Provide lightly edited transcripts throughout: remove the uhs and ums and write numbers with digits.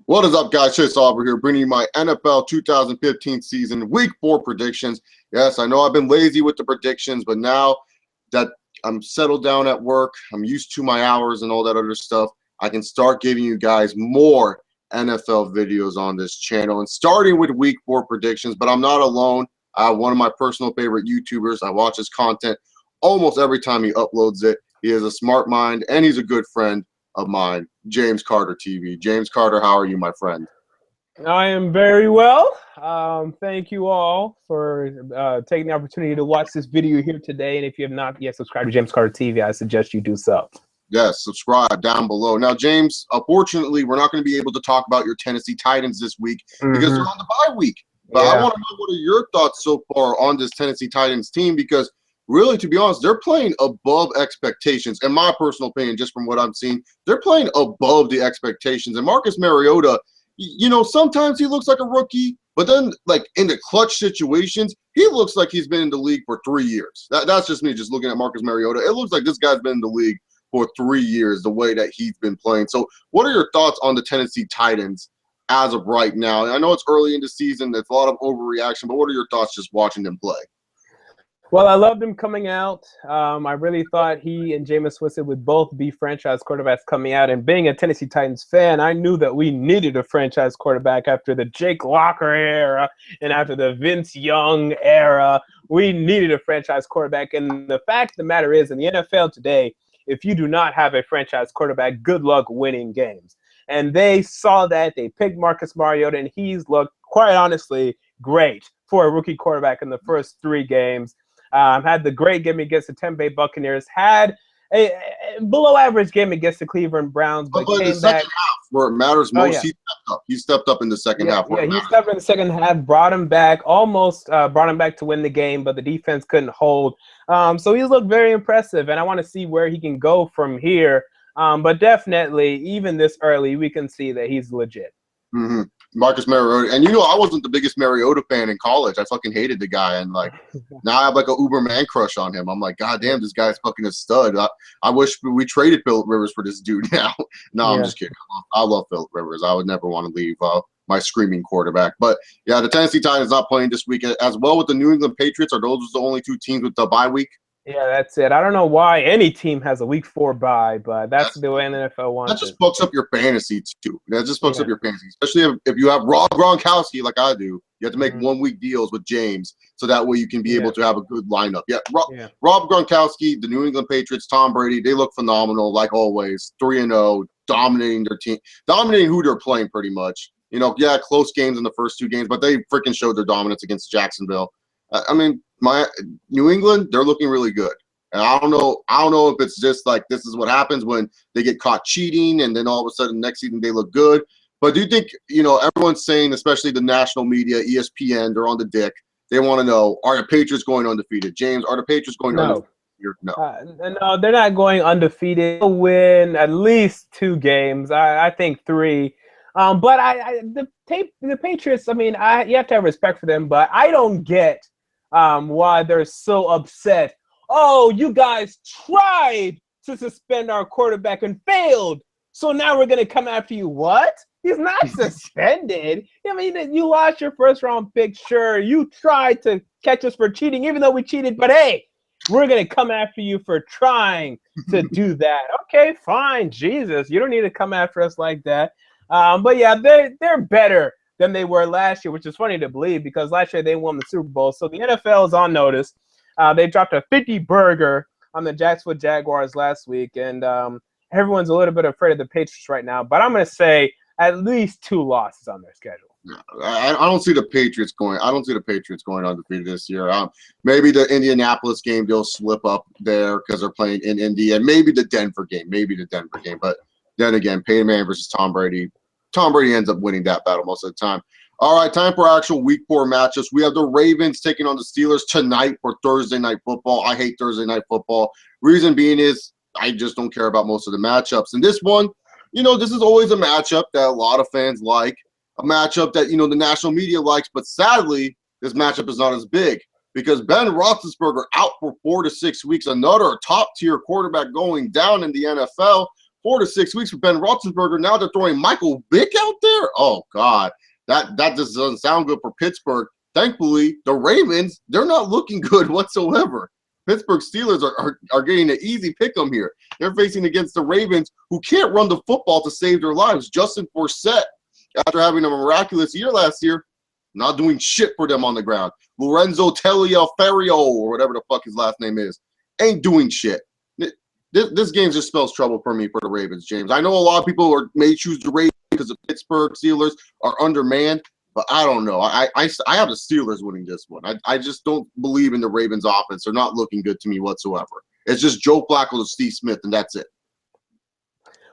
What is up, guys? Chase Aubrey here, bringing you my NFL 2015 season Week 4 predictions. Yes, I know I've been lazy with the predictions, but now that I'm settled down at work, I'm used to my hours and all that other stuff, I can start giving you guys more NFL videos on this channel. And starting with Week 4 predictions, but I'm not alone. I have one of my personal favorite YouTubers. I watch his content almost every time he uploads it. He is a smart mind, and he's a good friend of mine, JamesCarter TV. James Carter, how are you, my friend? I am very well. Thank you all for taking the opportunity to watch this video here today. And if you have not yet subscribed to JamesCarter TV, I suggest you do so. Yes, subscribe down below. Now, James, unfortunately, we're not going to be able to talk about your Tennessee Titans this week because they're on the bye week. But I want to know, what are your thoughts so far on this Tennessee Titans team? Because really, to be honest, they're playing above expectations. In my personal opinion, just from what I'm seeing, they're playing above the expectations. And Marcus Mariota, you know, sometimes he looks like a rookie, but then, like, in the clutch situations, he looks like he's been in the league for 3 years. That's just me just looking at Marcus Mariota. It looks like this guy's been in the league for 3 years, the way that he's been playing. So what are your thoughts on the Tennessee Titans as of right now? I know it's early in the season. There's a lot of overreaction, but what are your thoughts just watching them play? Well, I loved him coming out. I really thought he and Jameis Winston would both be franchise quarterbacks coming out. And being a Tennessee Titans fan, I knew that we needed a franchise quarterback after the Jake Locker era and after the Vince Young era. We needed a franchise quarterback. And the fact of the matter is, in the NFL today, if you do not have a franchise quarterback, good luck winning games. And they saw that. They picked Marcus Mariota, and he's looked, quite honestly, great for a rookie quarterback in the first 3 games. Had the great game against the Tampa Bay Buccaneers. Had a below-average game against the Cleveland Browns, but in came the second back. half, where it matters most, he stepped up. He stepped up in the second half. Yeah, he stepped up in the second half, brought him back, almost brought him back to win the game, but the defense couldn't hold. So he's looked very impressive, and I want to see where he can go from here. But definitely, even this early, we can see that he's legit. Marcus Mariota, and you know, I wasn't the biggest Mariota fan in college. I fucking hated the guy, and like now I have like a uber man crush on him. I'm like, God damn, this guy's fucking a stud. I wish we traded Phillip Rivers for this dude now. No, I'm just kidding. I love Phillip Rivers. I would never want to leave my screaming quarterback. But yeah, the Tennessee Titans not playing this week as well with the New England Patriots. Are those the only 2 teams with the bye week? Yeah, that's it. I don't know why any team has a week 4 bye, but that's the way the NFL wants it. That just fucks up your fantasy, too. That just fucks up your fantasy, especially if you have Rob Gronkowski like I do. You have to make 1-week deals with James, so that way you can be able to have a good lineup. Rob Gronkowski, the New England Patriots, Tom Brady, they look phenomenal, like always. 3-0, dominating their team, dominating who they're playing pretty much. You know, yeah, close games in the first 2 games, but they freaking showed their dominance against Jacksonville. I mean, my New England, they're looking really good. And I don't know if it's just like this is what happens when they get caught cheating and then all of a sudden next season they look good. But do you think, you know, everyone's saying, especially the national media, ESPN, they're on the dick. They want to know, are the Patriots going undefeated? James, are the Patriots going undefeated? No, they're not going undefeated. They'll win at least 2 games. I think 3. But the Patriots, I mean, you have to have respect for them, but I don't get why they're so upset. Oh, you guys tried to suspend our quarterback and failed, so now we're going to come after you. What? He's not suspended. I mean, you lost your first-round pick, sure. You tried to catch us for cheating, even though we cheated, but hey, we're going to come after you for trying to do that. Okay, fine, Jesus. You don't need to come after us like that. But yeah, they're better than they were last year, which is funny to believe because last year they won the Super Bowl. So the NFL is on notice. They dropped a 50-burger on the Jacksonville Jaguars last week, and everyone's a little bit afraid of the Patriots right now. But I'm going to say at least 2 losses on their schedule. I don't see the Patriots going. I don't see the Patriots going undefeated this year. Maybe the Indianapolis game they'll slip up there because they're playing in Indy, and maybe the Denver game. But then again, Peyton Manning versus Tom Brady. Tom Brady ends up winning that battle most of the time. All right, time for actual Week 4 matchups. We have the Ravens taking on the Steelers tonight for Thursday Night Football. I hate Thursday Night Football. Reason being is I just don't care about most of the matchups. And this one, you know, this is always a matchup that a lot of fans like, a matchup that, you know, the national media likes. But sadly, this matchup is not as big because Ben Roethlisberger out for 4 to 6 weeks, another top-tier quarterback going down in the NFL. 4 to 6 weeks for Ben Roethlisberger. Now they're throwing Michael Vick out there. Oh God, that just doesn't sound good for Pittsburgh. Thankfully, the Ravens, they're not looking good whatsoever. Pittsburgh Steelers are getting an easy pick 'em here. They're facing against the Ravens, who can't run the football to save their lives. Justin Forsett, after having a miraculous year last year, not doing shit for them on the ground. Lorenzo Taliaferro, or whatever the fuck his last name is, ain't doing shit. This game just spells trouble for me for the Ravens, James. I know a lot of people may choose the Ravens because the Pittsburgh Steelers are undermanned, but I don't know. I have the Steelers winning this one. I just don't believe in the Ravens offense. They're not looking good to me whatsoever. It's just Joe Flacco to Steve Smith, and that's it.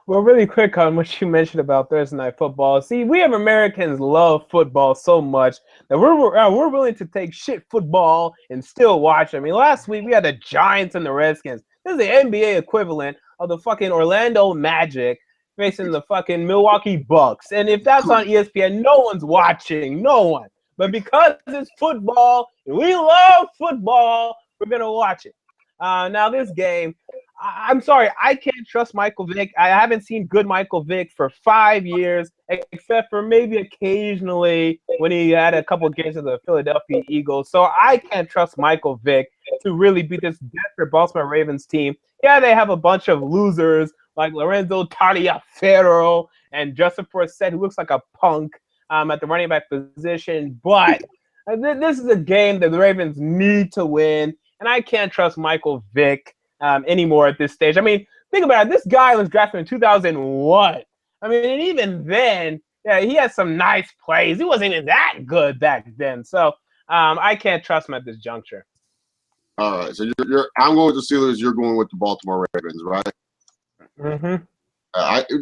Well, really quick on what you mentioned about Thursday Night Football. See, we have Americans love football so much that we're willing to take shit football and still watch it. I mean, last week we had the Giants and the Redskins. This is the NBA equivalent of the fucking Orlando Magic facing the fucking Milwaukee Bucks. And if that's on ESPN, no one's watching. No one. But because it's football, and we love football, we're going to watch it. Now, this game, I'm sorry, I can't trust Michael Vick. I haven't seen good Michael Vick for 5 years, except for maybe occasionally when he had a couple of games with the Philadelphia Eagles. So I can't trust Michael Vick to really beat this desperate Baltimore Ravens team. Yeah, they have a bunch of losers like Lorenzo Taliaferro and Justin Forsett, who looks like a punk at the running back position. But this is a game that the Ravens need to win, and I can't trust Michael Vick anymore at this stage. I mean, think about it. This guy was drafted in 2001. I mean, and even then, yeah, he had some nice plays. He wasn't even that good back then. So I can't trust him at this juncture. All right. So I'm going with the Steelers. You're going with the Baltimore Ravens, right? Mm-hmm.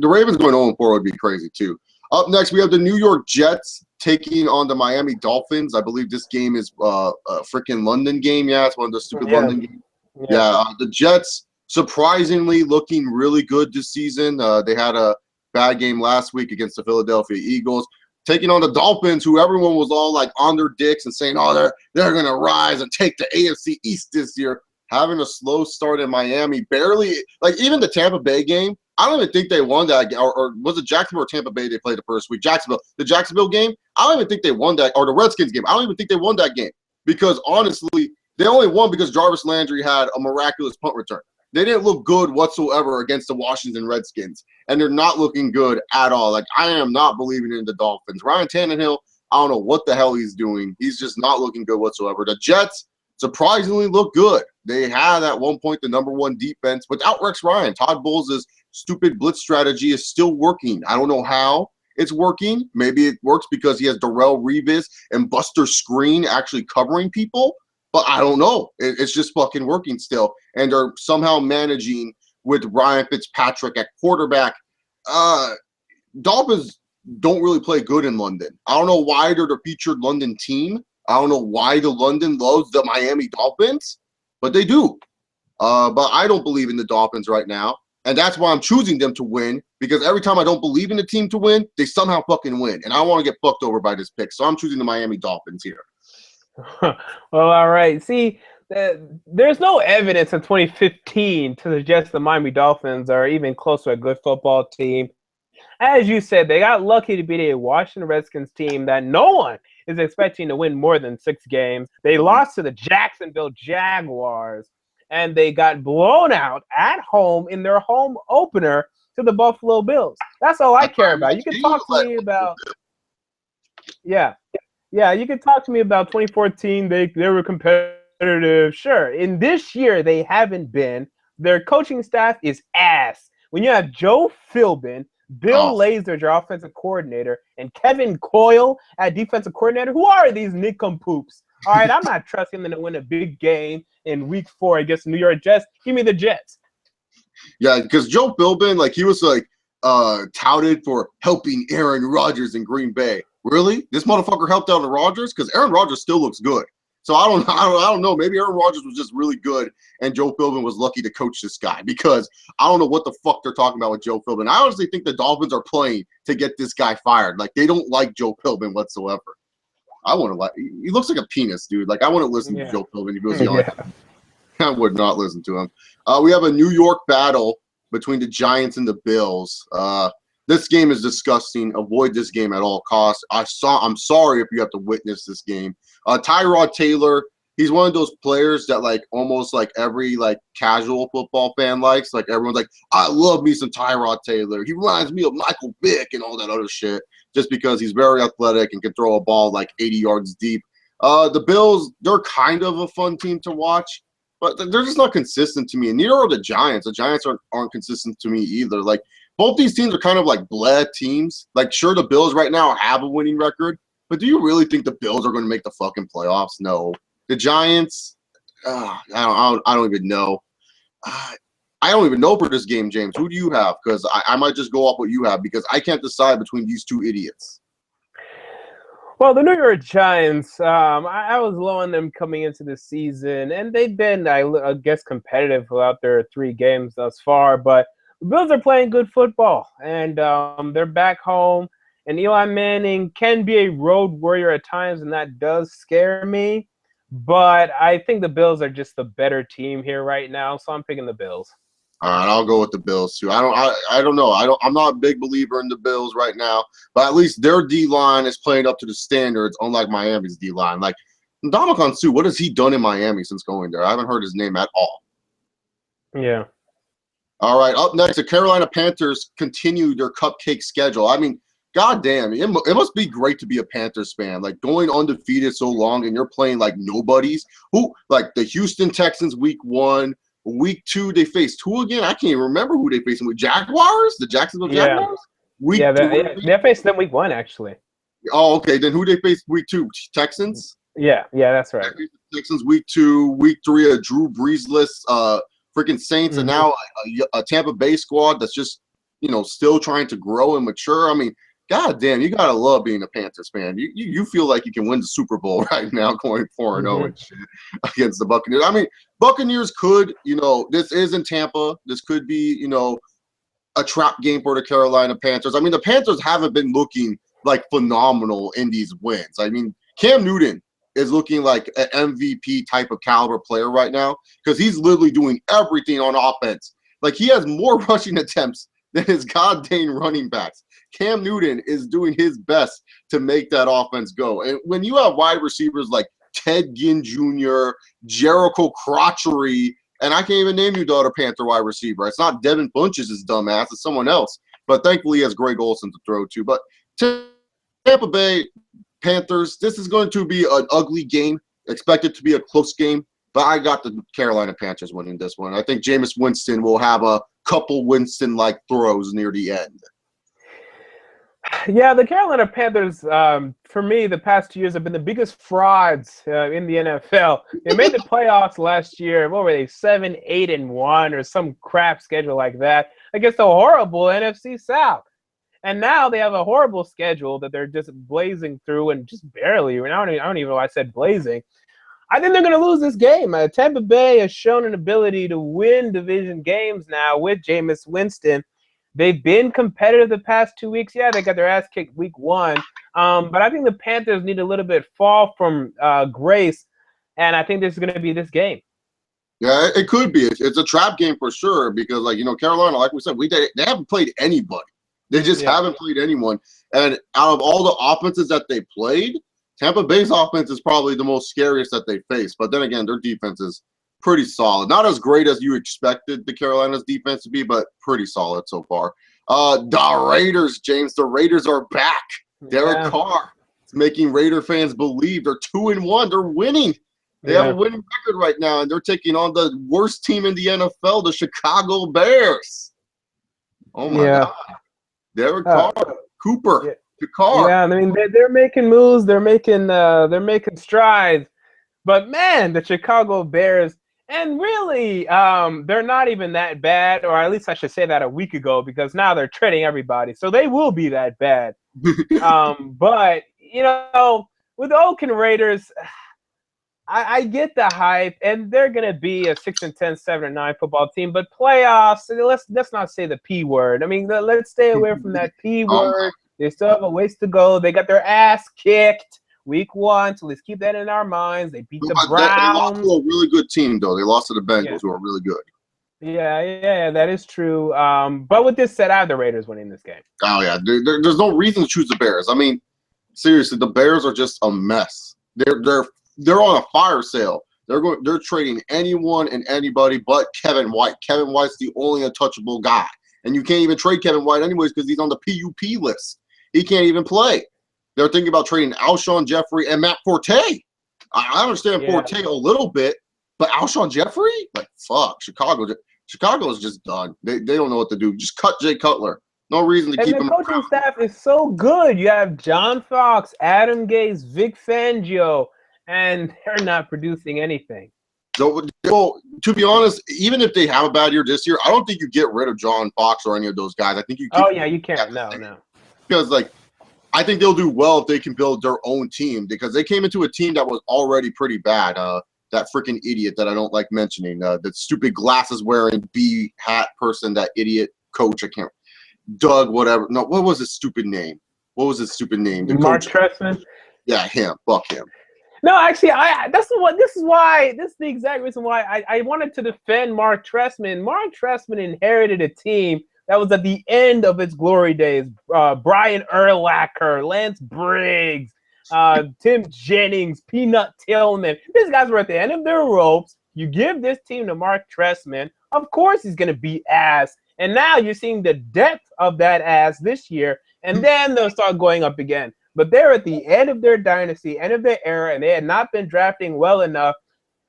The Ravens going 0-4 would be crazy too. Up next, we have the New York Jets taking on the Miami Dolphins. I believe this game is a freaking London game. Yeah, it's one of the stupid London games. Yeah, the Jets surprisingly looking really good this season. They had a bad game last week against the Philadelphia Eagles. Taking on the Dolphins, who everyone was all like on their dicks and saying, oh, they're going to rise and take the AFC East this year. Having a slow start in Miami, barely, like even the Tampa Bay game, I don't even think they won that game. Or was it Jacksonville or Tampa Bay they played the first week? Jacksonville. The Jacksonville game, I don't even think they won that. Or the Redskins game, I don't even think they won that game. Because honestly, they only won because Jarvis Landry had a miraculous punt return. They didn't look good whatsoever against the Washington Redskins. And they're not looking good at all. Like, I am not believing in the Dolphins. Ryan Tannehill, I don't know what the hell he's doing. He's just not looking good whatsoever. The Jets surprisingly look good. They had at one point the #1 defense without Rex Ryan. Todd Bowles' stupid blitz strategy is still working. I don't know how it's working. Maybe it works because he has Darrelle Revis and Buster Screen actually covering people. But I don't know. It's just fucking working still. And they're somehow managing with Ryan Fitzpatrick at quarterback. Dolphins don't really play good in London. I don't know why they're the featured London team. I don't know why the London loves the Miami Dolphins, but they do. But I don't believe in the Dolphins right now. And that's why I'm choosing them to win, because every time I don't believe in the team to win, they somehow fucking win. And I want to get fucked over by this pick. So I'm choosing the Miami Dolphins here. Well, all right. See, there's no evidence in 2015 to suggest the Miami Dolphins are even close to a good football team. As you said, they got lucky to beat a Washington Redskins team that no one is expecting to win more than 6 games. They lost to the Jacksonville Jaguars, and they got blown out at home in their home opener to the Buffalo Bills. That's all I care about. You can talk to me about – Yeah, you can talk to me about 2014. They were competitive. Sure. In this year, they haven't been. Their coaching staff is ass. When you have Joe Philbin, Bill Lazor, your offensive coordinator, and Kevin Coyle at defensive coordinator, who are these nincompoops? All right, I'm not trusting them to win a big game in Week 4 against the New York Jets. Give me the Jets. Yeah, because Joe Philbin, like, he was like touted for helping Aaron Rodgers in Green Bay. Really? This motherfucker helped out Rodgers? Because Aaron Rodgers still looks good. So I don't know. Maybe Aaron Rodgers was just really good, and Joe Philbin was lucky to coach this guy, because I don't know what the fuck they're talking about with Joe Philbin. I honestly think the Dolphins are playing to get this guy fired. Like, they don't like Joe Philbin whatsoever. I want to like. He looks like a penis, dude. Like, I wouldn't listen to Joe Philbin. He goes yelling. I would not listen to him. We have a New York battle between the Giants and the Bills. This game is disgusting. Avoid this game at all costs. I'm sorry if you have to witness this game. Tyrod Taylor, he's one of those players that like almost like every like casual football fan likes. Like everyone's like, I love me some Tyrod Taylor. He reminds me of Michael Vick and all that other shit, just because he's very athletic and can throw a ball like 80 yards deep. The Bills, they're kind of a fun team to watch, but they're just not consistent to me. And neither are the Giants. The Giants aren't consistent to me either. Like both these teams are kind of like bleh teams. Like sure, the Bills right now have a winning record, but do you really think the Bills are going to make the fucking playoffs? No. The Giants, I don't even know. I don't even know for this game, James. Who do you have? Because I might just go off what you have because I can't decide between these two idiots. Well, the New York Giants, I was low on them coming into the season, and they've been, I guess, competitive throughout their 3 games thus far. But the Bills are playing good football, and they're back home. And Eli Manning can be a road warrior at times, and that does scare me. But I think the Bills are just the better team here right now, so I'm picking the Bills. All right, I'll go with the Bills too. I don't know. I'm not a big believer in the Bills right now, but at least their D line is playing up to the standards, unlike Miami's D line. Like Ndamukong Suh, what has he done in Miami since going there? I haven't heard his name at all. Yeah. All right, up next, the Carolina Panthers continue their cupcake schedule. I mean, goddamn, it must be great to be a Panthers fan. Like going undefeated so long, and you're playing like nobodies. Who like the Houston Texans week 1. Week 2, they faced who again? I can't even remember who they faced. With Jaguars? The Jacksonville Jaguars? Week 2. They faced them week 1, actually. Oh, okay. Then who they faced week 2? Texans? Yeah, that's right. Texans week 2. Week 3, a Drew Brees-less freaking Saints, and now a Tampa Bay squad that's just, still trying to grow and mature. I mean, God damn, you gotta love being a Panthers fan. You feel like you can win the Super Bowl right now, going 4-0 and shit against the Buccaneers. I mean, Buccaneers could, this is in Tampa. This could be, a trap game for the Carolina Panthers. I mean, the Panthers haven't been looking like phenomenal in these wins. I mean, Cam Newton is looking like an MVP type of caliber player right now because he's literally doing everything on offense. Like he has more rushing attempts than his goddamn running backs. Cam Newton is doing his best to make that offense go. And when you have wide receivers like Ted Ginn Jr., Jericho Crotchery, and I can't even name you the other Panther wide receiver. It's not Devin Funchess' his dumbass. It's someone else. But thankfully he has Greg Olsen to throw to. But Tampa Bay Panthers, this is going to be an ugly game. Expected to be a close game. But I got the Carolina Panthers winning this one. I think Jameis Winston will have a couple Winston-like throws near the end. Yeah, the Carolina Panthers, for me, the past 2 years have been the biggest frauds in the NFL. They made the playoffs last year. What were they, 7-8-1, or some crap schedule like that against a horrible NFC South. And now they have a horrible schedule that they're just blazing through and just barely. I don't even know why I said blazing. I think they're going to lose this game. Tampa Bay has shown an ability to win division games now with Jameis Winston. They've been competitive the past 2 weeks. Yeah, they got their ass kicked week 1. But I think the Panthers need a little bit fall from grace, and I think this is going to be this game. Yeah, it could be. It's a trap game for sure because, Carolina, like we said, they haven't played anybody. They just haven't played anyone. And out of all the offenses that they played, Tampa Bay's offense is probably the most scariest that they face. But then again, their defense is pretty solid. Not as great as you expected the Carolina's defense to be, but pretty solid so far. The Raiders, James, the Raiders are back. Derek Carr is making Raider fans believe they're 2-1. They're winning. They have a winning record right now, and they're taking on the worst team in the NFL, the Chicago Bears. Oh, my God. Derek Carr, Cooper, Carr. Yeah, I mean, they're making moves. They're making strides. But, man, the Chicago Bears, and really, they're not even that bad, or at least I should say that a week ago, because now they're trading everybody. So they will be that bad. But, with the Oakland Raiders, I get the hype, and they're going to be a 6-10, 7-9 football team. But playoffs, let's not say the P word. I mean, let's stay away from that P word. They still have a ways to go. They got their ass kicked week 1, so let's keep that in our minds. They beat the Browns. They lost to a really good team, though. They lost to the Bengals, who are really good. Yeah, that is true. But with this said, I have the Raiders winning this game. Oh yeah, there's no reason to choose the Bears. I mean, seriously, the Bears are just a mess. They're on a fire sale. They're trading anyone and anybody but Kevin White. Kevin White's the only untouchable guy, and you can't even trade Kevin White anyways because he's on the PUP list. He can't even play. They're thinking about trading Alshon Jeffrey and Matt Forte. I understand Forte a little bit, but Alshon Jeffrey, like fuck, Chicago is just done. They don't know what to do. Just cut Jay Cutler. No reason to keep him. And the coaching staff is so good. You have John Fox, Adam Gase, Vic Fangio, and they're not producing anything. So, well, to be honest, even if they have a bad year this year, I don't think you get rid of John Fox or any of those guys. I think you keep you can't. No. Because, like, I think they'll do well if they can build their own team because they came into a team that was already pretty bad. That freaking idiot that I don't like mentioning, that stupid glasses wearing B hat person, that idiot coach. I can't. Doug, whatever. No, what was his stupid name? Mark Trestman. Yeah, him. Fuck him. No, actually, this is the exact reason why I wanted to defend Mark Trestman. Mark Trestman inherited a team that was at the end of its glory days. Brian Urlacher, Lance Briggs, Tim Jennings, Peanut Tillman. These guys were at the end of their ropes. You give this team to Mark Trestman, of course he's going to beat ass. And now you're seeing the depth of that ass this year, and then they'll start going up again. But they're at the end of their dynasty, end of their era, and they had not been drafting well enough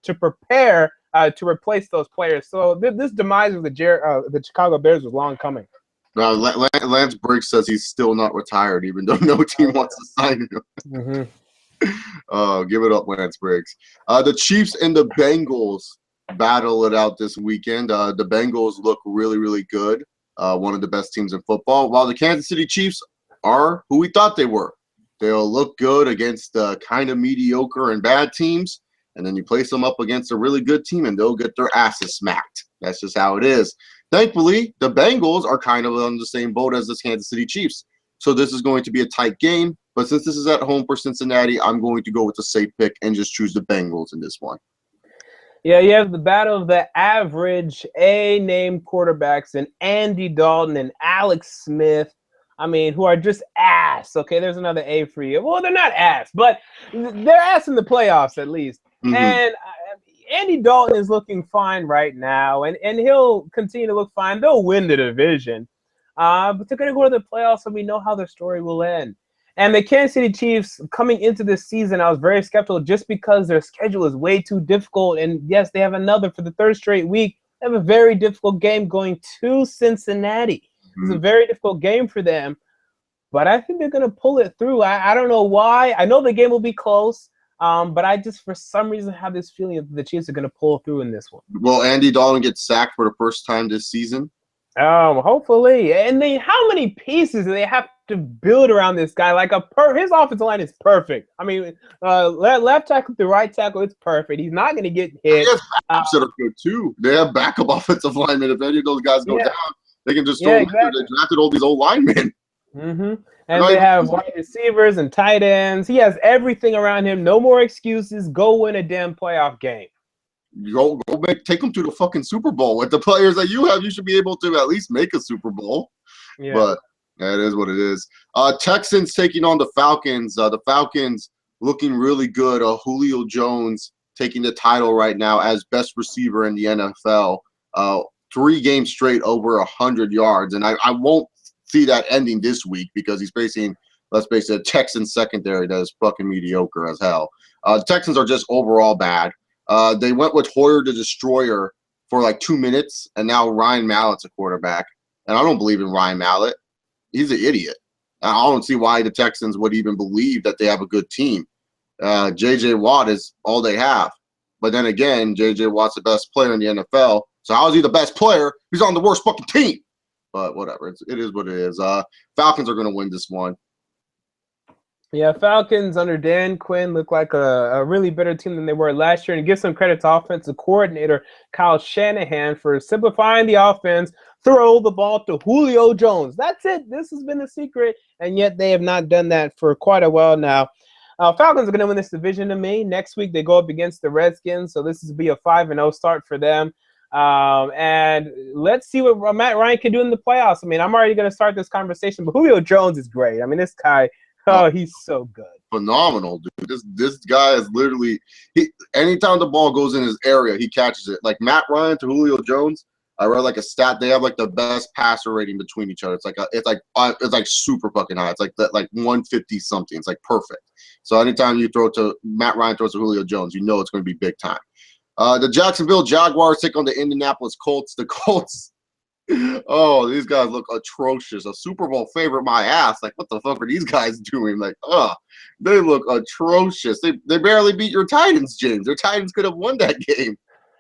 to prepare to replace those players. So this demise of the Chicago Bears was long coming. Lance Briggs says he's still not retired, even though no team wants to sign him. Give it up, Lance Briggs. The Chiefs and the Bengals battle it out this weekend. The Bengals look really, really good. One of the best teams in football. While the Kansas City Chiefs are who we thought they were. They'll look good against kind of mediocre and bad teams. And then you place them up against a really good team and they'll get their asses smacked. That's just how it is. Thankfully, the Bengals are kind of on the same boat as the Kansas City Chiefs. So this is going to be a tight game. But since this is at home for Cincinnati, I'm going to go with the safe pick and just choose the Bengals in this one. Yeah, you have the battle of the average A-name quarterbacks and Andy Dalton and Alex Smith. I mean, who are just ass. Okay, there's another A for you. Well, they're not ass, but they're ass in the playoffs at least. And Andy Dalton is looking fine right now, and he'll continue to look fine. They'll win the division. But they're going to go to the playoffs, and we know how their story will end. And the Kansas City Chiefs, coming into this season, I was very skeptical just because their schedule is way too difficult. And, yes, they have another for the third straight week. They have a very difficult game going to Cincinnati. It's a very difficult game for them. But I think they're going to pull it through. I don't know why. I know the game will be close. But I just, for some reason, have this feeling that the Chiefs are going to pull through in this one. Will Andy Dalton get sacked for the first time this season? Hopefully. And then how many pieces do they have to build around this guy? Like his offensive line is perfect. I mean, left tackle to right tackle, it's perfect. He's not going to get hit. He has backups that are good too. They have backup offensive linemen. If any of those guys go down, they can just throw them. Exactly. They drafted all these old linemen. And they have wide receivers and tight ends. He has everything around him. No more excuses. Go win a damn playoff game. Take them to the fucking Super Bowl. With the players that you have, you should be able to at least make a Super Bowl. Yeah. But that is what it is. Texans taking on the Falcons. The Falcons looking really good. Julio Jones taking the title right now as best receiver in the NFL. 3 games straight over 100 yards. And I won't see that ending this week because he's facing, let's face it, a Texans secondary that is fucking mediocre as hell. The Texans are just overall bad. They went with Hoyer the Destroyer for like 2 minutes, and now Ryan Mallett's a quarterback. And I don't believe in Ryan Mallett. He's an idiot. I don't see why the Texans would even believe that they have a good team. J.J. Watt is all they have. But then again, J.J. Watt's the best player in the NFL. So how is he the best player? He's on the worst fucking team. But whatever. It is what it is. Falcons are going to win this one. Yeah, Falcons under Dan Quinn look like a really better team than they were last year. And give some credit to offensive coordinator Kyle Shanahan for simplifying the offense, throw the ball to Julio Jones. That's it. This has been the secret, and yet they have not done that for quite a while now. Falcons are going to win this division to me. Next week they go up against the Redskins, so this will be a 5-0 start for them. And let's see what Matt Ryan can do in the playoffs. I mean, I'm already going to start this conversation, but Julio Jones is great. I mean, this guy, he's so good. Phenomenal, dude. This guy is literally anytime the ball goes in his area, he catches it. Like Matt Ryan to Julio Jones, I read like a stat. They have like the best passer rating between each other. It's like super fucking high. It's like 150 something. It's like perfect. So anytime you throw to Matt Ryan throws to Julio Jones, you know it's going to be big time. The Jacksonville Jaguars take on the Indianapolis Colts. The Colts. Oh, these guys look atrocious. A Super Bowl favorite, my ass. Like, what the fuck are these guys doing? Like, they look atrocious. They barely beat your Titans, James. Their Titans could have won that game.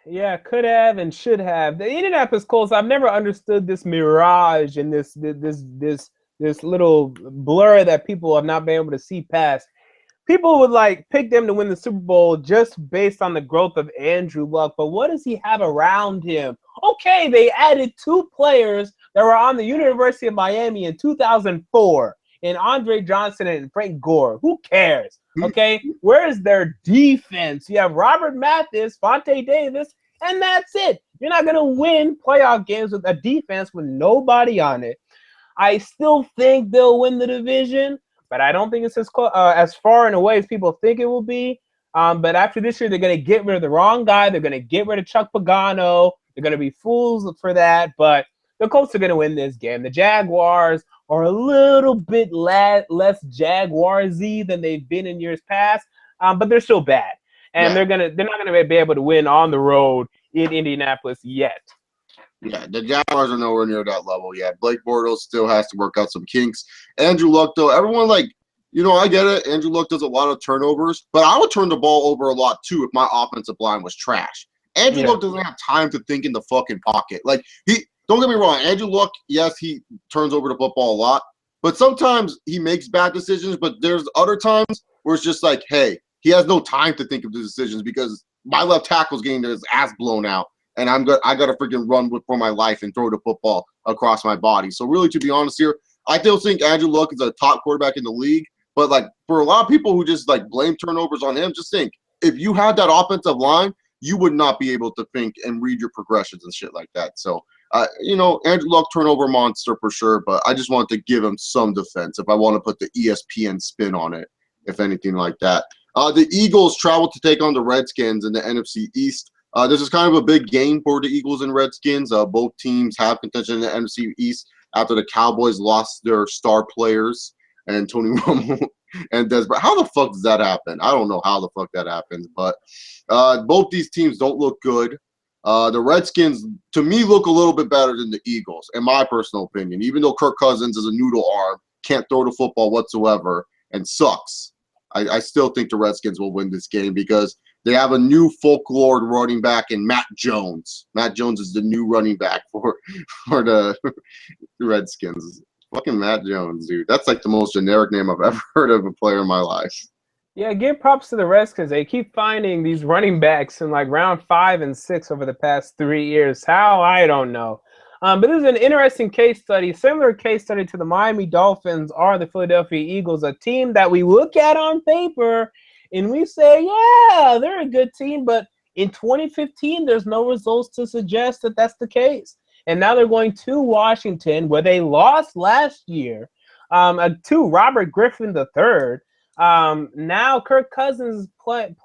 Yeah, could have and should have. The Indianapolis Colts, I've never understood this mirage and this little blur that people have not been able to see past. People would like pick them to win the Super Bowl just based on the growth of Andrew Luck, but what does he have around him? Okay, they added 2 players that were on the University of Miami in 2004, and Andre Johnson and Frank Gore. Who cares? Okay, where is their defense? You have Robert Mathis, Vontae Davis, and that's it. You're not going to win playoff games with a defense with nobody on it. I still think they'll win the division, but I don't think it's as far and away as people think it will be. But after this year, they're going to get rid of the wrong guy. They're going to get rid of Chuck Pagano. They're going to be fools for that. But the Colts are going to win this game. The Jaguars are a little bit less Jaguars-y than they've been in years past, but they're still bad. And they're not going to be able to win on the road in Indianapolis yet. Yeah, the Jaguars are nowhere near that level yet. Blake Bortles still has to work out some kinks. Andrew Luck, though, everyone I get it. Andrew Luck does a lot of turnovers, but I would turn the ball over a lot too if my offensive line was trash. Andrew Luck doesn't have time to think in the fucking pocket. Don't get me wrong, Andrew Luck, yes, he turns over the football a lot, but sometimes he makes bad decisions, but there's other times where it's just like, hey, he has no time to think of the decisions because my left tackle's getting his ass blown out. And I got to freaking run for my life and throw the football across my body. So really, to be honest here, I still think Andrew Luck is a top quarterback in the league. But for a lot of people who just blame turnovers on him, just think if you had that offensive line, you would not be able to think and read your progressions and shit like that. So Andrew Luck turnover monster for sure. But I just want to give him some defense if I want to put the ESPN spin on it, if anything like that. The Eagles travel to take on the Redskins in the NFC East. This is kind of a big game for the Eagles and Redskins. Both teams have contention in the NFC East after the Cowboys lost their star players and Tony Romo and Des Bryant. How the fuck does that happen? I don't know how the fuck that happens, but both these teams don't look good. The Redskins, to me, look a little bit better than the Eagles, in my personal opinion. Even though Kirk Cousins is a noodle arm, can't throw the football whatsoever, and sucks, I still think the Redskins will win this game because they have a new folklore running back in Matt Jones. Matt Jones is the new running back for the Redskins. Fucking Matt Jones, dude. That's the most generic name I've ever heard of a player in my life. Yeah, give props to the Redskins. They keep finding these running backs in round 5 and 6 over the past 3 years. How? I don't know. But this is an interesting case study. Similar case study to the Miami Dolphins are the Philadelphia Eagles, a team that we look at on paper and we say, yeah, they're a good team. But in 2015, there's no results to suggest that that's the case. And now they're going to Washington, where they lost last year to Robert Griffin III. Now Kirk Cousins is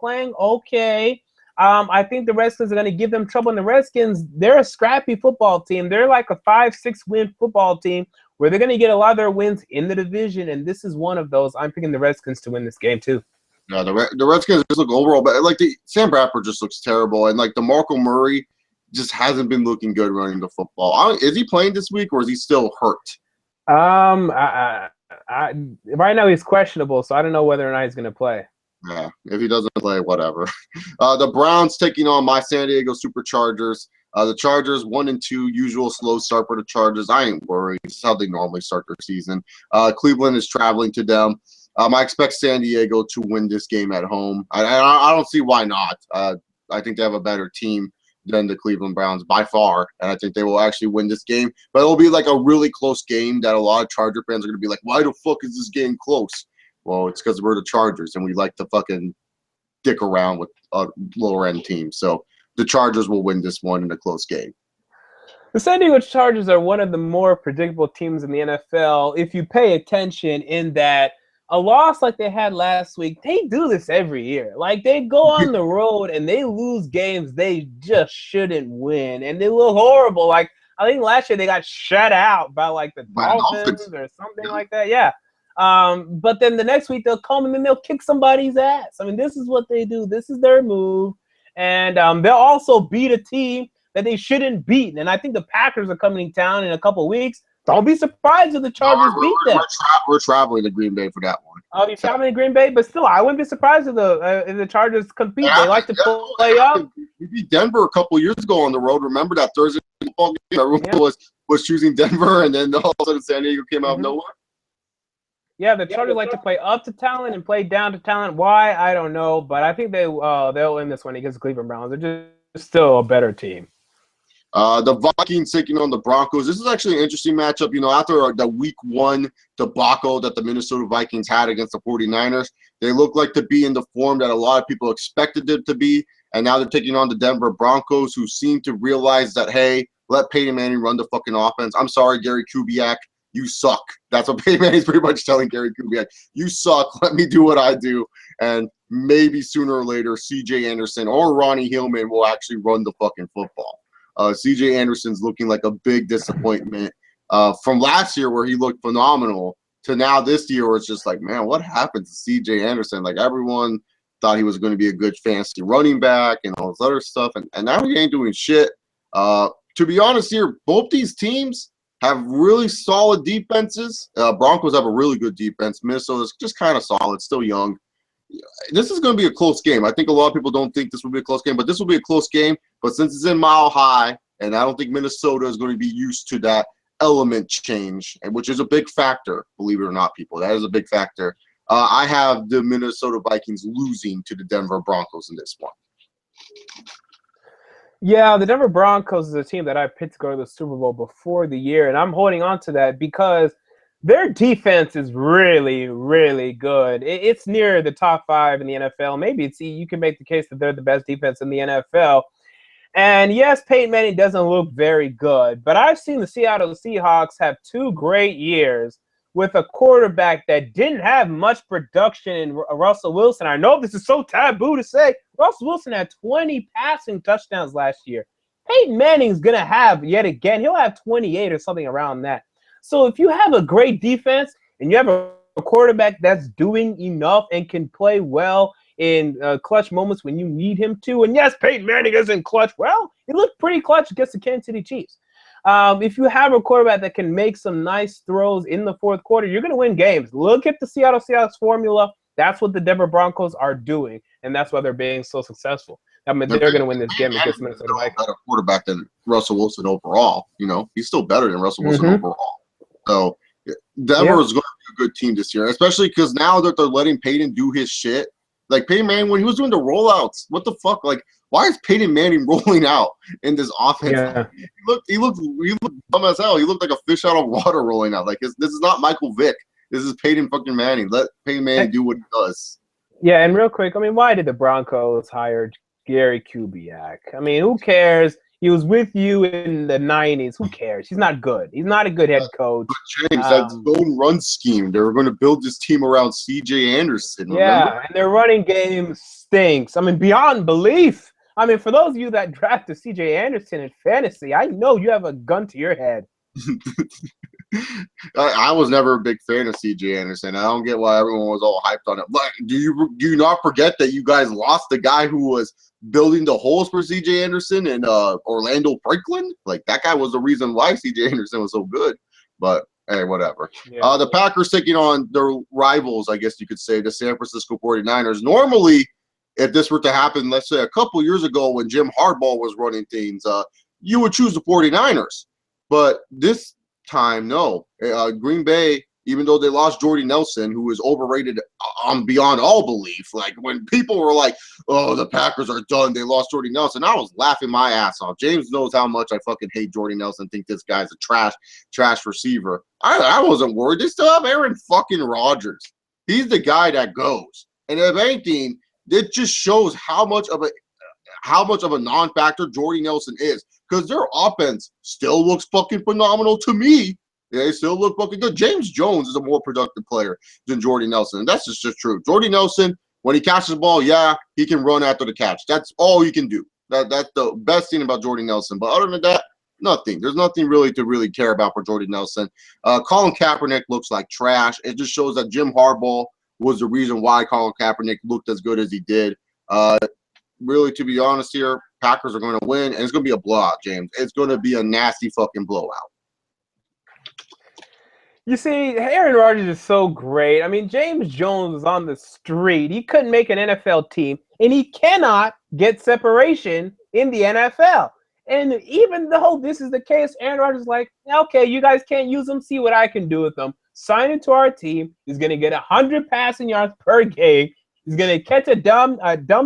playing okay. I think the Redskins are going to give them trouble. And the Redskins, they're a scrappy football team. They're like a 5-6 win football team where they're going to get a lot of their wins in the division. And this is one of those. I'm picking the Redskins to win this game too. No, the Redskins just look overall bad. Sam Bradford just looks terrible. And DeMarco Murray just hasn't been looking good running the football. Is he playing this week or is he still hurt? Right now he's questionable, so I don't know whether or not he's going to play. Yeah, if he doesn't play, whatever. The Browns taking on my San Diego Superchargers. The Chargers 1-2, usual slow start for the Chargers. I ain't worried. This is how they normally start their season. Cleveland is traveling to them. I expect San Diego to win this game at home. I don't see why not. I think they have a better team than the Cleveland Browns by far, and I think they will actually win this game. But it'll be a really close game that a lot of Charger fans are going to be like, why the fuck is this game close? Well, it's because we're the Chargers, and we like to fucking dick around with lower-end teams. So the Chargers will win this one in a close game. The San Diego Chargers are one of the more predictable teams in the NFL if you pay attention, in that a loss like they had last week, they do this every year. Like, they go on the road and they lose games they just shouldn't win, and they look horrible. Like, I think last year they got shut out by like the Dolphins or something like that. Yeah. But then the next week they'll come and then they'll kick somebody's ass. I mean, this is what they do. This is their move. And they'll also beat a team that they shouldn't beat. And I think the Packers are coming to town in a couple of weeks. Don't be surprised if the Chargers beat them. We're traveling to Green Bay for that one. Oh, you're traveling to Green Bay? But still, I wouldn't be surprised if the Chargers compete. They like to play up. We beat Denver a couple years ago on the road. Remember that Thursday football game? Everyone was choosing Denver, and then all of a sudden San Diego came out of nowhere. Yeah, the Chargers like to play up to talent and play down to talent. Why? I don't know. But I think they'll win this one against the Cleveland Browns. They're just still a better team. The Vikings taking on the Broncos. This is actually an interesting matchup. You know, after the week 1 debacle that the Minnesota Vikings had against the 49ers, they look like to be in the form that a lot of people expected them to be. And now they're taking on the Denver Broncos, who seem to realize that, hey, let Peyton Manning run the fucking offense. I'm sorry, Gary Kubiak, you suck. That's what Peyton Manning's pretty much telling Gary Kubiak. You suck. Let me do what I do. And maybe sooner or later, C.J. Anderson or Ronnie Hillman will actually run the fucking football. C.J. Anderson's looking like a big disappointment from last year where he looked phenomenal to now this year where it's just like, man, what happened to C.J. Anderson? Like, everyone thought he was going to be a good fantasy running back and all this other stuff, and now he ain't doing shit. To be honest here, both these teams have really solid defenses. Broncos have a really good defense. Minnesota's just kind of solid, still young. This is going to be a close game. I think a lot of people don't think this will be a close game, but this will be a close game. But since it's in Mile High, and I don't think Minnesota is going to be used to that element change, which is a big factor, believe it or not, people. That is a big factor. I have the Minnesota Vikings losing to the Denver Broncos in this one. Yeah, the Denver Broncos is a team that I picked to go to the Super Bowl before the year, and I'm holding on to that because their defense is really, really good. It's near the top 5 in the NFL. Maybe you can make the case that they're the best defense in the NFL. And yes, Peyton Manning doesn't look very good, but I've seen the Seattle Seahawks have 2 great years with a quarterback that didn't have much production in Russell Wilson. I know this is so taboo to say. Russell Wilson had 20 passing touchdowns last year. Peyton Manning's going to have, yet again, he'll have 28 or something around that. So if you have a great defense and you have a quarterback that's doing enough and can play well in clutch moments when you need him to, and yes, Peyton Manning isn't clutch. Well, he looked pretty clutch against the Kansas City Chiefs. If you have a quarterback that can make some nice throws in the fourth quarter, you're going to win games. Look at the Seattle Seahawks formula. That's what the Denver Broncos are doing, and that's why they're being so successful. I mean, they're going to win this game against Minnesota Vikings. Better quarterback than Russell Wilson overall. You know, he's still better than Russell Wilson overall. So Denver is going to be a good team this year, especially because now that they're letting Peyton do his shit. Like, Peyton Manning, when he was doing the rollouts, what the fuck? Like, why is Peyton Manning rolling out in this offense? Yeah. He looked dumb as hell. He looked like a fish out of water rolling out. Like, this is not Michael Vick. This is Peyton fucking Manning. Let Peyton Manning do what he does. Yeah, and real quick, I mean, why did the Broncos hire Gary Kubiak? I mean, who cares? He was with you in the 90s. Who cares? He's not good. He's not a good head coach. But James, that's zone run scheme. They were going to build this team around C.J. Anderson. Yeah, remember? And their running game stinks. I mean, beyond belief. I mean, for those of you that drafted C.J. Anderson in fantasy, I know you have a gun to your head. I was never a big fan of C.J. Anderson. I don't get why everyone was all hyped on it. But do you not forget that you guys lost the guy who was building the holes for C.J. Anderson and Orlando Franklin? Like, that guy was the reason why C.J. Anderson was so good. But hey, whatever. Yeah. The Packers taking on their rivals, I guess you could say, the San Francisco 49ers. Normally, if this were to happen, let's say a couple years ago when Jim Harbaugh was running things, you would choose the 49ers. But this time, no. Green Bay, even though they lost Jordy Nelson, who is overrated beyond all belief. Like, when people were like, oh, the Packers are done, they lost Jordy Nelson, I was laughing my ass off. James knows how much I fucking hate Jordy Nelson, think this guy's a trash receiver. I wasn't worried. They still have Aaron fucking Rodgers. He's the guy that goes. And if anything, it just shows how much of how much of a non-factor Jordy Nelson is, because their offense still looks fucking phenomenal to me. Yeah, they still look fucking good. James Jones is a more productive player than Jordy Nelson, and that's just true. Jordy Nelson, when he catches the ball, yeah, he can run after the catch. That's all he can do. That's the best thing about Jordy Nelson. But other than that, nothing. There's nothing really to really care about for Jordy Nelson. Colin Kaepernick looks like trash. It just shows that Jim Harbaugh was the reason why Colin Kaepernick looked as good as he did. Really, to be honest here, Packers are going to win, and it's going to be a blowout, James. It's going to be a nasty fucking blowout. You see, Aaron Rodgers is so great. I mean, James Jones is on the street. He couldn't make an NFL team, and he cannot get separation in the NFL. And even though this is the case, Aaron Rodgers is like, okay, you guys can't use him. See what I can do with him. Sign into our team. He's going to get 100 passing yards per game. He's going to catch a dumb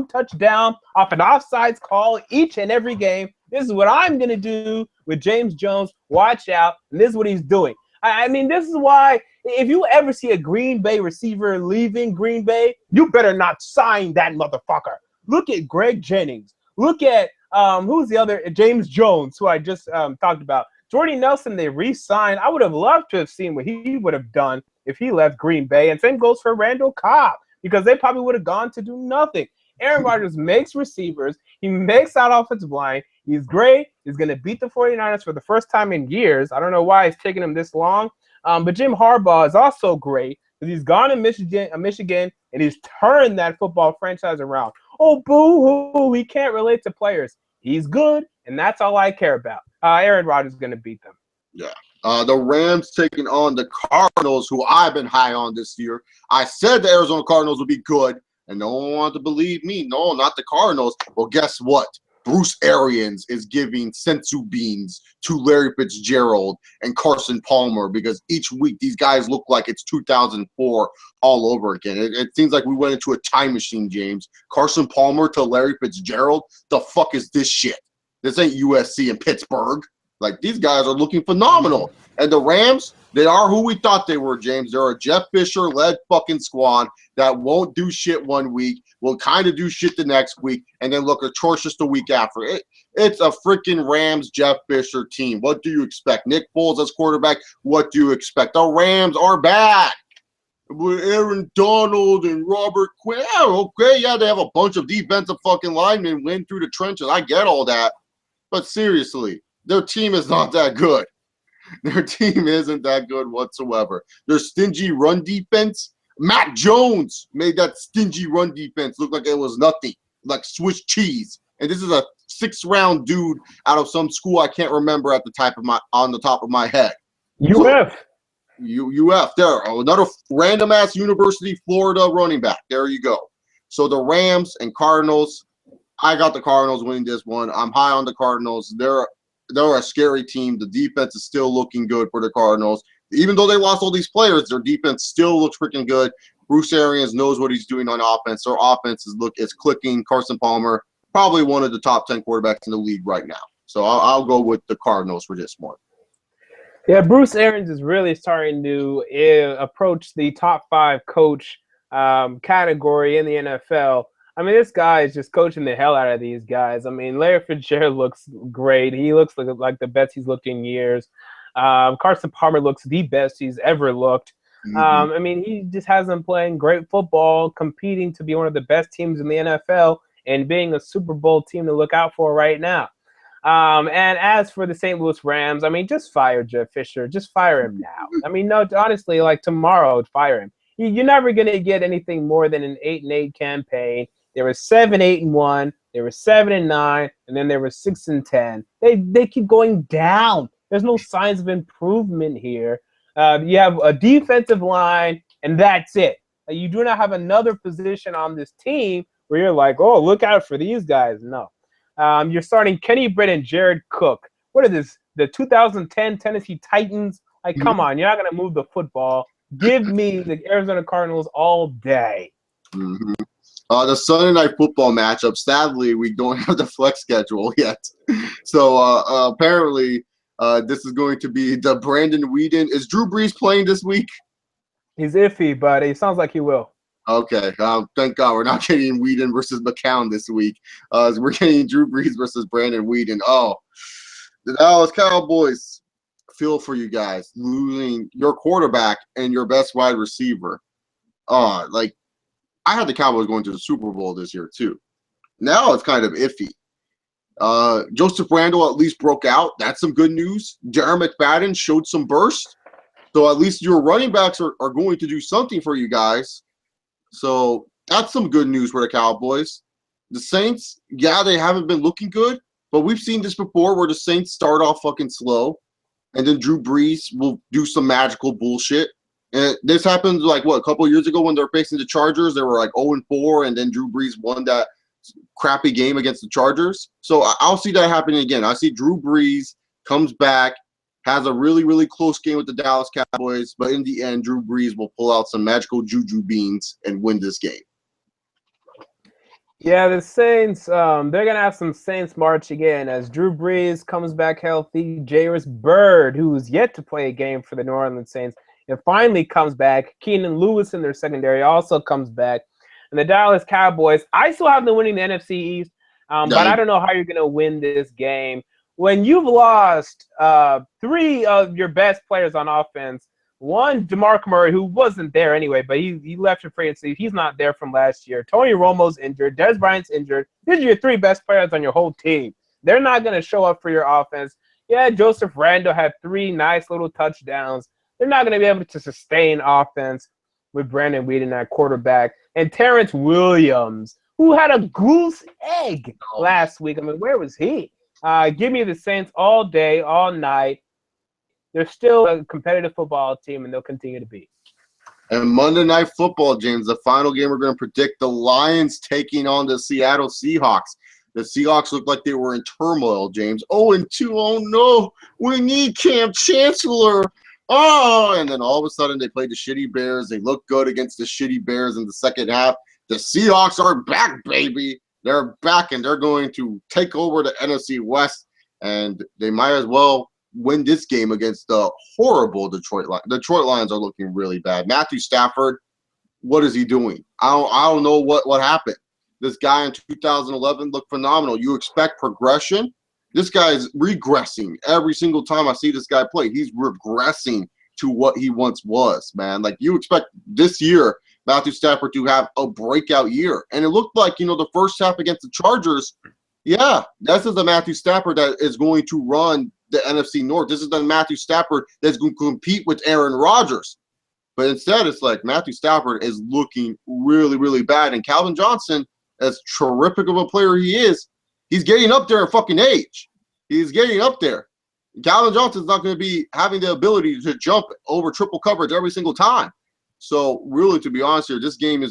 touchdown off an offsides call each and every game. This is what I'm going to do with James Jones. Watch out. And this is what he's doing. I mean, this is why if you ever see a Green Bay receiver leaving Green Bay, you better not sign that motherfucker. Look at Greg Jennings. Look at who's the other? James Jones, who I just talked about. Jordy Nelson, they re-signed. I would have loved to have seen what he would have done if he left Green Bay. And same goes for Randall Cobb, because they probably would have gone to do nothing. Aaron Rodgers makes receivers. He makes that offensive line. He's great. He's going to beat the 49ers for the first time in years. I don't know why it's taking him this long. But Jim Harbaugh is also great because he's gone to Michigan, and he's turned that football franchise around. Oh, boo-hoo, we can't relate to players. He's good, and that's all I care about. Aaron Rodgers is going to beat them. Yeah. The Rams taking on the Cardinals, who I've been high on this year. I said the Arizona Cardinals would be good, and no one wanted to believe me. No, not the Cardinals. Well, guess what? Bruce Arians is giving sensu beans to Larry Fitzgerald and Carson Palmer, because each week these guys look like it's 2004 all over again. It seems like we went into a time machine, James. Carson Palmer to Larry Fitzgerald? The fuck is this shit? This ain't USC and Pittsburgh. Like, these guys are looking phenomenal. And the Rams, they are who we thought they were, James. They're a Jeff Fisher-led fucking squad that won't do shit one week, will kind of do shit the next week, and then look atrocious the week after. It's a freaking Rams Jeff Fisher team. What do you expect? Nick Foles as quarterback, what do you expect? The Rams are bad. With Aaron Donald and Robert Quinn, yeah, okay, yeah, they have a bunch of defensive fucking linemen win through the trenches. I get all that. But seriously, their team is not that good. Their team isn't that good whatsoever. Their stingy run defense, Matt Jones made that stingy run defense look like it was nothing, like Swiss cheese. And this is a 6th-round dude out of some school I can't remember on the top of my head. UF. UF. There, another random-ass University, Florida running back. There you go. So the Rams and Cardinals, I got the Cardinals winning this one. I'm high on the Cardinals. They're a scary team. The defense is still looking good for the Cardinals. Even though they lost all these players, their defense still looks freaking good. Bruce Arians knows what he's doing on offense. Their offense is clicking. Carson Palmer, probably one of the top 10 quarterbacks in the league right now. So I'll go with the Cardinals for this one. Yeah, Bruce Arians is really starting to approach the top 5 coach category in the NFL. I mean, this guy is just coaching the hell out of these guys. I mean, Larry Fitzgerald looks great. He looks like the best he's looked in years. Carson Palmer looks the best he's ever looked. I mean, he just has them playing great football, competing to be one of the best teams in the NFL, and being a Super Bowl team to look out for right now. And as for the St. Louis Rams, I mean, just fire Jeff Fisher. Just fire him now. I mean, no, honestly, like tomorrow, fire him. You're never going to get anything more than an 8-8 campaign. There was 7-8-1. There was 7-9, and then there was 6-10. They keep going down. There's no signs of improvement here. You have a defensive line, and that's it. You do not have another position on this team where you're like, oh, look out for these guys. No. You're starting Kenny Britt and Jared Cook. What are this? The 2010 Tennessee Titans? Like, come on. You're not going to move the football. Give me the Arizona Cardinals all day. Mm-hmm. The Sunday Night Football matchup, sadly, we don't have the flex schedule yet. So apparently this is going to be the Brandon Weeden. Is Drew Brees playing this week? He's iffy, but it sounds like he will. Okay. Thank God we're not getting Whedon versus McCown this week. We're getting Drew Brees versus Brandon Whedon. Oh, the Dallas Cowboys. Feel for you guys losing your quarterback and your best wide receiver. Like I had the Cowboys going to the Super Bowl this year too. Now it's kind of iffy. Joseph Randle at least broke out. That's some good news. Darren McFadden showed some burst. So at least your running backs are going to do something for you guys. So that's some good news for the Cowboys. The Saints, yeah, they haven't been looking good, but we've seen this before where the Saints start off fucking slow, and then Drew Brees will do some magical bullshit. And this happened like a couple of years ago when they were facing the Chargers. They were like 0-4, and then Drew Brees won that crappy game against the Chargers. So I'll see that happening again. I see Drew Brees comes back, has a really, really close game with the Dallas Cowboys, but in the end, Drew Brees will pull out some magical juju beans and win this game. Yeah, the Saints, they're going to have some Saints march again as Drew Brees comes back healthy. Jairus Byrd, who's yet to play a game for the New Orleans Saints, it finally comes back. Keenan Lewis in their secondary also comes back. And the Dallas Cowboys, I still have them winning the NFC East, but I don't know how you're going to win this game. When you've lost 3 of your best players on offense, one, DeMarco Murray, who wasn't there anyway, but he left for free agency. He's not there from last year. Tony Romo's injured. Dez Bryant's injured. These are your 3 best players on your whole team. They're not going to show up for your offense. Yeah, Joseph Randle had 3 nice little touchdowns. They're not going to be able to sustain offense with Brandon Whedon at quarterback. And Terrence Williams, who had a goose egg last week. I mean, where was he? Give me the Saints all day, all night. They're still a competitive football team, and they'll continue to be. And Monday Night Football, James, the final game we're going to predict, the Lions taking on the Seattle Seahawks. The Seahawks looked like they were in turmoil, James. 0-2, oh no, we need Cam Chancellor. Oh, and then all of a sudden they played the shitty Bears. They looked good against the shitty Bears in the second half. The Seahawks are back, baby. They're back, and they're going to take over the NFC West, and they might as well win this game against the horrible Detroit Lions. Detroit Lions are looking really bad. Matthew Stafford, what is he doing? I don't know what happened. This guy in 2011 looked phenomenal. You expect progression. This guy is regressing every single time I see this guy play. He's regressing to what he once was, man. Like, you expect this year Matthew Stafford to have a breakout year. And it looked like, the first half against the Chargers, yeah, this is the Matthew Stafford that is going to run the NFC North. This is the Matthew Stafford that's going to compete with Aaron Rodgers. But instead, it's like Matthew Stafford is looking really, really bad. And Calvin Johnson, as terrific of a player he is, he's getting up there in fucking age. He's getting up there. Calvin Johnson's not going to be having the ability to jump over triple coverage every single time. So really, to be honest here, this game,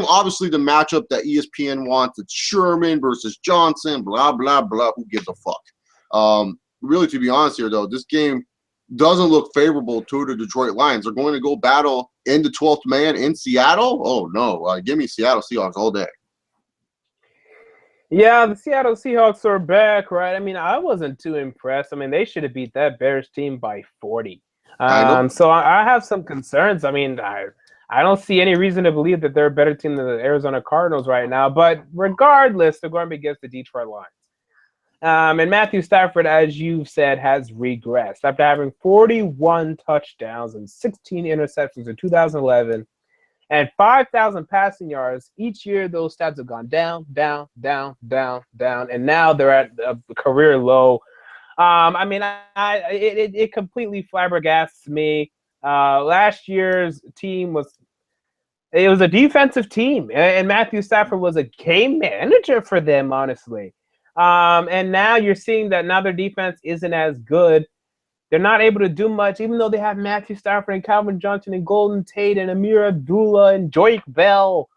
obviously the matchup that ESPN wants, it's Sherman versus Johnson, blah, blah, blah. Who gives a fuck? Really, to be honest here, though, this game doesn't look favorable to the Detroit Lions. They're going to go battle in the 12th man in Seattle. Oh, no. Give me Seattle Seahawks all day. Yeah, the Seattle Seahawks are back, right? I mean, I wasn't too impressed. I mean, they should have beat that Bears team by 40. So I have some concerns. I mean, I don't see any reason to believe that they're a better team than the Arizona Cardinals right now. But regardless, they're going to be against the Detroit Lions. And Matthew Stafford, as you've said, has regressed. After having 41 touchdowns and 16 interceptions in 2011 and 5,000 passing yards, each year those stats have gone down, down, down, down, down, and now they're at a career low. I mean, it completely flabbergasts me. Last year's team was a defensive team, and Matthew Stafford was a game manager for them, honestly. And now you're seeing that now their defense isn't as good. They're not able to do much, even though they have Matthew Stafford and Calvin Johnson and Golden Tate and Amir Abdullah and Joik Bell.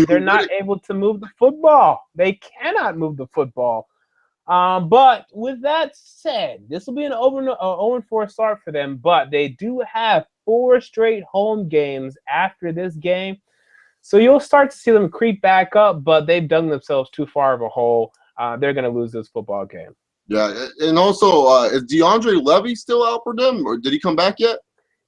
They're not able to move the football. They cannot move the football. But with that said, this will be an 0-4 start for them, but they do have 4 straight home games after this game. So you'll start to see them creep back up, but they've dug themselves too far of a hole. They're going to lose this football game. Yeah, and also, is DeAndre Levy still out for them, or did he come back yet?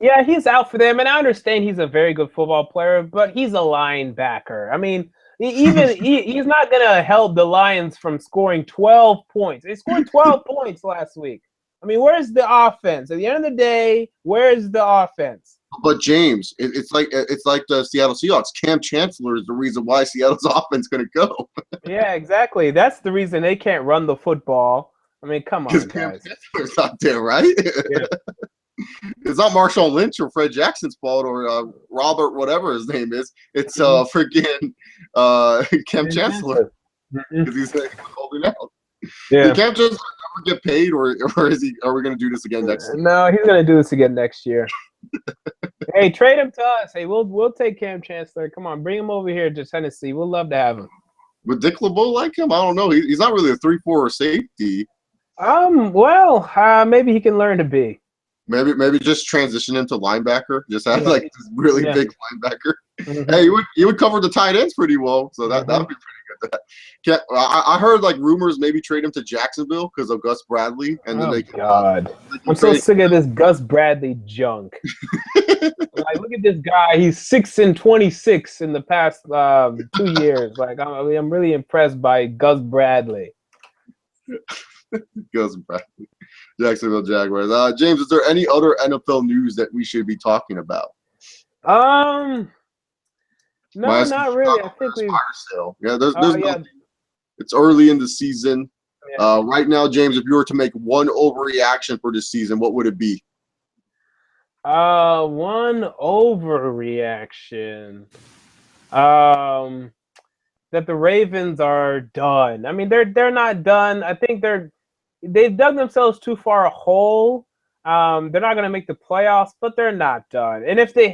Yeah, he's out for them, and I understand he's a very good football player, but he's a linebacker. I mean, he's not gonna help the Lions from scoring 12 points. They scored 12 points last week. I mean, where's the offense? At the end of the day, where's the offense? But James, it's like the Seattle Seahawks. Cam Chancellor is the reason why Seattle's offense going to go. Yeah, exactly. That's the reason they can't run the football. I mean, come on, Because guys. Cam Chancellor's not there, right? Yeah. It's not Marshawn Lynch or Fred Jackson's fault or Robert, whatever his name is. It's freaking Cam Chancellor because he's holding out. Yeah. Did Cam Chancellor ever get paid, or is he? Are we going to do this again next year? No, he's going to do this again next year. Hey, trade him to us. Hey, we'll take Cam Chancellor. Come on, bring him over here to Tennessee. We'll love to have him. Would Dick LeBeau like him? I don't know. He's not really a 3-4 safety. Well, maybe he can learn to be. Maybe just transition him to linebacker. Just have like this really big linebacker. Mm-hmm. Hey, you would cover the tight ends pretty well, so that would be pretty good. I heard like rumors maybe trade him to Jacksonville because of Gus Bradley, and then I'm so sick of this Gus Bradley junk. Like, look at this guy. He's 6-26 in the past 2 years. Like, I'm really impressed by Gus Bradley. Gus Bradley, Jacksonville Jaguars. James, is there any other NFL news that we should be talking about? No, not really. I think we. Yeah, there's nothing. It's early in the season. Yeah. Right now, James, if you were to make one overreaction for this season, what would it be? One overreaction. That the Ravens are done. I mean, they're not done. I think they've dug themselves too far a hole. They're not going to make the playoffs, but they're not done. And if they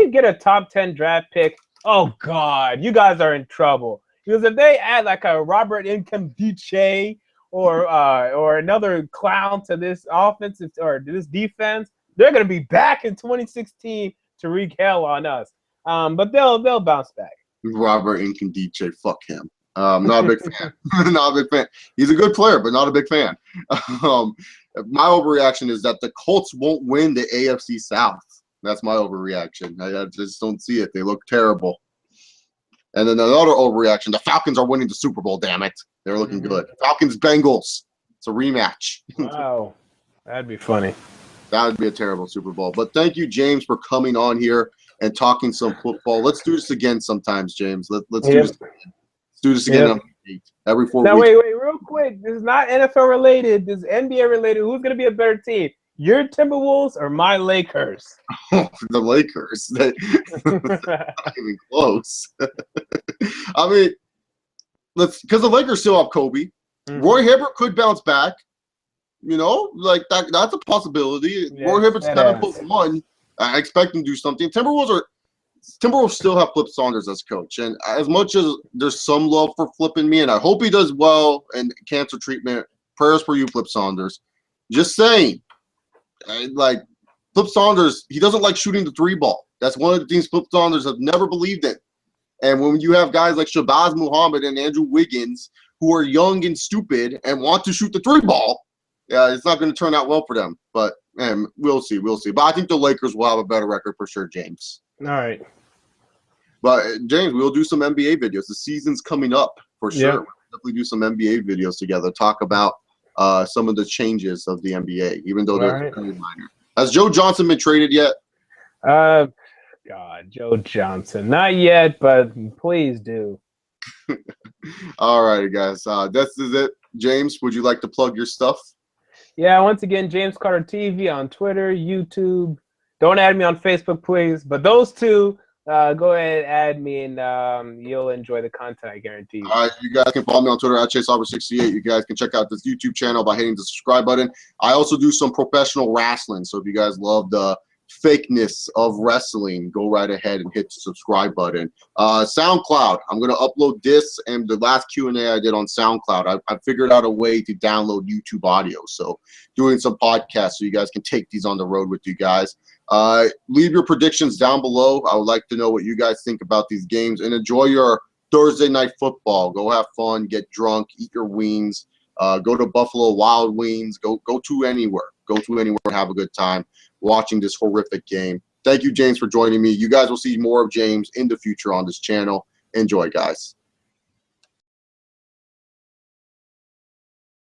get a top 10 draft pick, oh God, you guys are in trouble. Because if they add like a Robert Nkemdiche or another clown to this offense or this defense, they're going to be back in 2016 to wreak hell on us. But they'll bounce back. Robert Nkemdiche, fuck him. Not a big fan. Not a big fan. He's a good player, but not a big fan. My overreaction is that the Colts won't win the AFC South. That's my overreaction. I just don't see it. They look terrible. And then another overreaction, the Falcons are winning the Super Bowl, damn it. They're looking good. Falcons-Bengals. It's a rematch. Wow. That'd be funny. That would be a terrible Super Bowl. But thank you, James, for coming on here and talking some football. Let's do this again sometimes, James. Let's do this again. Let's do this again every 4 weeks. Now, wait, real quick. This is not NFL related. This is NBA related. Who's going to be a better team? Your Timberwolves or my Lakers? The Lakers. Not even close. I mean, because the Lakers still have Kobe. Roy Hibbert could bounce back. You know, like that's a possibility. Yeah, Roy Hibbert's 7'1". I expect him to do something. Timberwolves still have Flip Saunders as coach, and as much as there's some love for Flip in me, and I hope he does well in cancer treatment. Prayers for you, Flip Saunders. Just saying, like Flip Saunders, he doesn't like shooting the 3-ball. That's one of the things Flip Saunders have never believed in. And when you have guys like Shabazz Muhammad and Andrew Wiggins who are young and stupid and want to shoot the 3-ball, yeah, it's not going to turn out well for them. But man, we'll see. But I think the Lakers will have a better record for sure, James. All right. But James, we'll do some NBA videos. The season's coming up for sure. Yep. We'll definitely do some NBA videos together. Talk about some of the changes of the NBA, even though they're very minor. Has Joe Johnson been traded yet? God, Joe Johnson. Not yet, but please do. All right, guys. This is it. James, would you like to plug your stuff? Yeah, once again, JamesCarter TV on Twitter, YouTube. Don't add me on Facebook, please. But those two, go ahead and add me, and you'll enjoy the content, I guarantee you. All right, you guys can follow me on Twitter at ChaseAuber68. You guys can check out this YouTube channel by hitting the subscribe button. I also do some professional wrestling, so if you guys love the fakeness of wrestling, go right ahead and hit the subscribe button. SoundCloud, I'm going to upload this and the last Q&A I did on SoundCloud. I figured out a way to download YouTube audio, so doing some podcasts so you guys can take these on the road with you guys. Leave your predictions down below. I would like to know what you guys think about these games, and enjoy your Thursday night football. Go have fun, get drunk, eat your wings, go to Buffalo Wild Wings, go to anywhere. go to anywhere and have a good time watching this horrific game. Thank you, James, for joining me. You guys will see more of James in the future on this channel. Enjoy, guys.